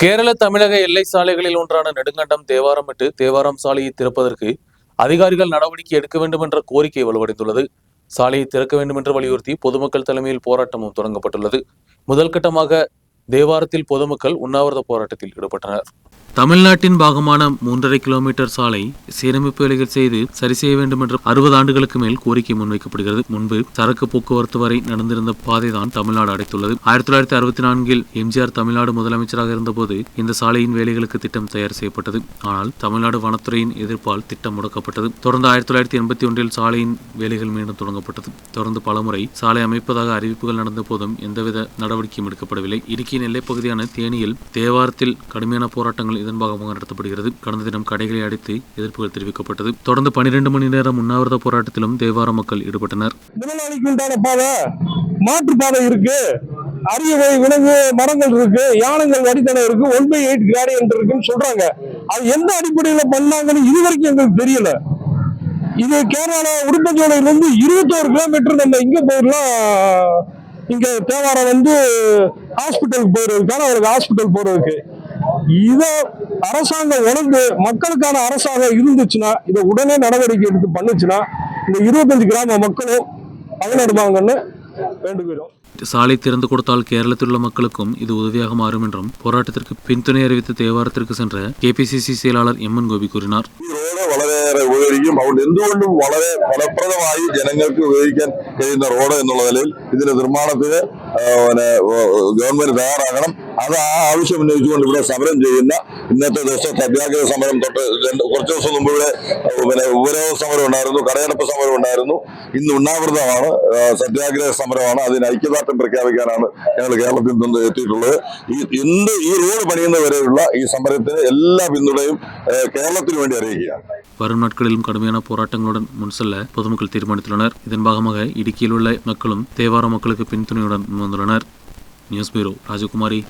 கேரள தமிழக எல்லை சாலைகளில் ஒன்றான நெடுங்கண்டம் தேவாரமிட்டு தேவாரம் சாலையை திறப்பதற்கு அதிகாரிகள் நடவடிக்கை எடுக்க வேண்டும் என்ற கோரிக்கை வலுவடைந்துள்ளது. சாலையை திறக்க வேண்டும் என்று வலியுறுத்தி பொதுமக்கள் தலைமையில் போராட்டமும் தொடங்கப்பட்டுள்ளது. முதல் கட்டமாக தேவாரத்தில் பொதுமக்கள் உண்ணாவிரத போராட்டத்தில் ஈடுபட்டனர். தமிழ்நாட்டின் பாகமான 3.5 கிலோமீட்டர் சாலை சீரமைப்பு வேலைகள் செய்து சரி செய்ய வேண்டும் என்ற 60 ஆண்டுகளுக்கு மேல் கோரிக்கை முன்வைக்கப்படுகிறது. முன்பு சரக்கு போக்குவரத்து வரை நடந்திருந்த பாதைதான் தமிழ்நாடு அடைத்துள்ளது. 1964 எம்ஜிஆர் தமிழ்நாடு முதலமைச்சராக இருந்தபோது இந்த சாலையின் வேலைகளுக்கு திட்டம் தயார் செய்யப்பட்டது. ஆனால் தமிழ்நாடு வனத்துறையின் எதிர்ப்பால் திட்டம் முடக்கப்பட்டது. தொடர்ந்து 1981 சாலையின் வேலைகள் மீண்டும் தொடங்கப்பட்டது. தொடர்ந்து பலமுறை சாலை அமைப்பதாக அறிவிப்புகள் நடந்த போதும் எந்தவித நடவடிக்கையும் எடுக்கப்படவில்லை. இடுக்கியின் எல்லைப்பகுதியான தேனியில் தேவாரத்தில் கடுமையான போராட்டங்கள் இதன் பாகமாக நடத்தப்படுகிறது. கடந்த தினம் கடைகளை அடைத்து எதிர்ப்புகள் தெரிவிக்கப்பட்டது. தொடர்ந்து 12 மணி நேரம் உண்ணாவிரத போராட்டத்திலும் தேவார மக்கள் ஈடுபட்டனர். முதலாளிக்கு உண்டான பாதை, மாற்று பாதை இருக்கு, அரிய வகை விலங்கு மரங்கள் இருக்கு, யானைகள் வடித்தனம் இருக்கு, 1/8 கிராடியன்ட் இருக்குன்னு சொல்றாங்க. அது எந்த அடிப்படையில பண்ணாங்கன்னு இதுவரைக்கும் எங்களுக்கு தெரியல. இது கேரளா உடுப்பஞ்சோலையில இருந்து 21 கிலோமீட்டர் நம்ம இங்க போயிடலாம். இங்க தேவாரம் ஹாஸ்பிட்டலுக்கு போறதுக்கான அவருக்கு ஹாஸ்பிட்டல் போறதுக்கு இதை அரசாங்கம் உணர்ந்து மக்களுக்கான அரசாங்கம் இருந்துச்சுன்னா இதை உடனே நடவடிக்கை எடுத்து பண்ணுச்சுன்னா இந்த 25 கிராம மக்களும் பயனடைவாங்கன்னு வேண்டுகிறோம். சாலை திறந்து கொடுத்தால் കേരളത്തിൽ உள்ள மக்களுக்கும் இது உதவியாக மாறும் என்றும் போരാട്ടத்திற்கு പിന്തുണ അറിയിத்து தேவாரத்திற்கு சென்ற KPCC செயலாளர் MN ഗോപി കൂറിனார். വളരെയേറെ ഉപകരിക്കും. അതുകൊണ്ട് എന്തുകൊണ്ടും വളരെ ഫലപ്രദമായി ജനങ്ങൾക്ക് ഉപയോഗിക്കാൻ കഴിയുന്ന റോഡ് എന്നുള്ള നിലയിൽ ഇതിന്റെ നിർമ്മാണത്തിന് ഗവൺമെന്റ് തയ്യാറാകണം. അത് ആ ആവശ്യം ഉന്നയിച്ചുകൊണ്ട് ഇവിടെ സമരം ചെയ്യുന്ന ഇന്നത്തെ ദിവസം സത്യാഗ്രഹ സമരം തൊട്ട് കുറച്ച് ദിവസം മുമ്പ് ഇവിടെ ഉപരോധ സമരം ഉണ്ടായിരുന്നു, കടയടപ്പ് സമരം ഉണ്ടായിരുന്നു. ഇന്ന് ഉണ്ണാവൃതമാണ്, സത്യാഗ്രഹ സമരമാണ്. അതിന് ഐക്യദാർഢ്യം പ്രഖ്യാപിക്കാനാണ് ഞങ്ങൾ കേരളത്തിൽ നിന്ന് എത്തിയിട്ടുള്ളത്. ഈ റോഡ് പണിയുന്നവരെയുള്ള ഈ സമരത്തിന് എല്ലാ പിന്തുണയും കേരളത്തിന് വേണ്ടി അറിയിക്കുകയാണ്. வரும் நாட்களிலும் கடுமையான போராட்டங்களுடன் முன் செல்ல பொதுமக்கள் தீர்மானித்துள்ளனர். இதன் பாகமாக இடுக்கியில் உள்ள மக்களும் தேவார மக்களுக்கு பின்துணையுடன் வந்துள்ளனர். நியூஸ் பியூரோ ராஜகுமாரி.